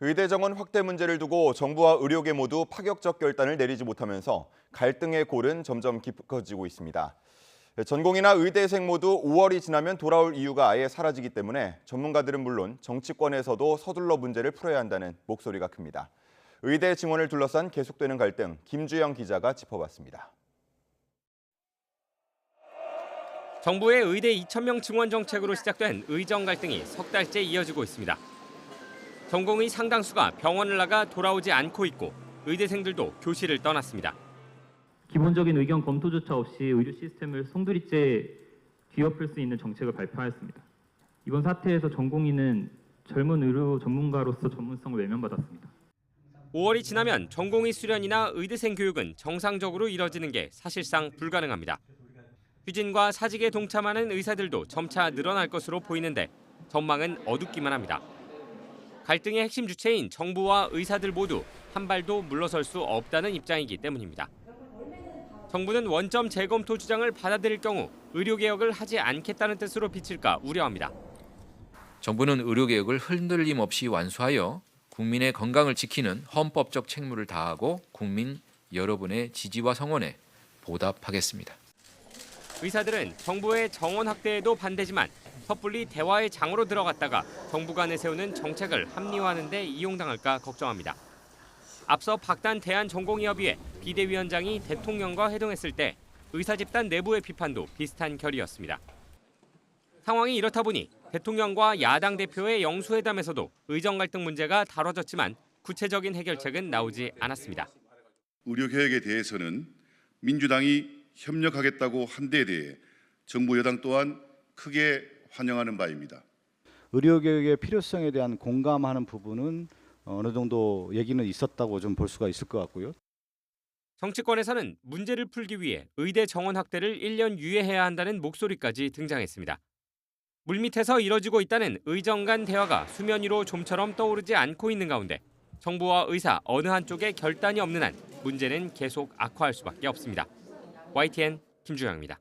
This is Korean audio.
의대 정원 확대 문제를 두고 정부와 의료계 모두 파격적 결단을 내리지 못하면서 갈등의 골은 점점 깊어지고 있습니다. 전공의나 의대생 모두 5월이 지나면 돌아올 이유가 아예 사라지기 때문에 전문가들은 물론 정치권에서도 서둘러 문제를 풀어야 한다는 목소리가 큽니다. 의대 증원을 둘러싼 계속되는 갈등, 김주영 기자가 짚어봤습니다. 정부의 의대 2,000명 증원 정책으로 시작된 의정 갈등이 석 달째 이어지고 있습니다. 전공의 상당수가 병원을 나가 돌아오지 않고 있고 의대생들도 교실을 떠났습니다. 기본적인 의견 검토조차 없이 의료 시스템을 송두리째 뒤엎을 수 있는 정책을 발표하였습니다. 이번 사태에서 전공의는 젊은 의료 전문가로서 전문성을 외면받았습니다. 5월이 지나면 전공의 수련이나 의대생 교육은 정상적으로 이뤄지는 게 사실상 불가능합니다. 휴진과 사직에 동참하는 의사들도 점차 늘어날 것으로 보이는데 전망은 어둡기만 합니다. 갈등의 핵심 주체인 정부와 의사들 모두 한 발도 물러설 수 없다는 입장이기 때문입니다. 정부는 원점 재검토 주장을 받아들일 경우 의료개혁을 하지 않겠다는 뜻으로 비칠까 우려합니다. 정부는 의료개혁을 흔들림 없이 완수하여 국민의 건강을 지키는 헌법적 책무를 다하고 국민 여러분의 지지와 성원에 보답하겠습니다. 의사들은 정부의 정원 확대에도 반대지만 섣불리 대화의 장으로 들어갔다가 정부가 내세우는 정책을 합리화하는 데 이용당할까 걱정합니다. 앞서 박단 대한전공의협의회 비대위원장이 대통령과 회동했을 때 의사 집단 내부의 비판도 비슷한 결이었습니다. 상황이 이렇다 보니 대통령과 야당 대표의 영수회담에서도 의정 갈등 문제가 다뤄졌지만 구체적인 해결책은 나오지 않았습니다. 의료개혁에 대해서는 민주당이 협력하겠다고 한 데 대해 정부 여당 또한 크게 환영하는 바입니다. 의료개혁의 필요성에 대한 공감하는 부분은 어느 정도 얘기는 있었다고 좀 볼 수가 있을 것 같고요. 정치권에서는 문제를 풀기 위해 의대 정원 확대를 1년 유예해야 한다는 목소리까지 등장했습니다. 물밑에서 이뤄지고 있다는 의정 간 대화가 수면 위로 좀처럼 떠오르지 않고 있는 가운데 정부와 의사 어느 한쪽에 결단이 없는 한 문제는 계속 악화할 수밖에 없습니다. YTN 김주영입니다.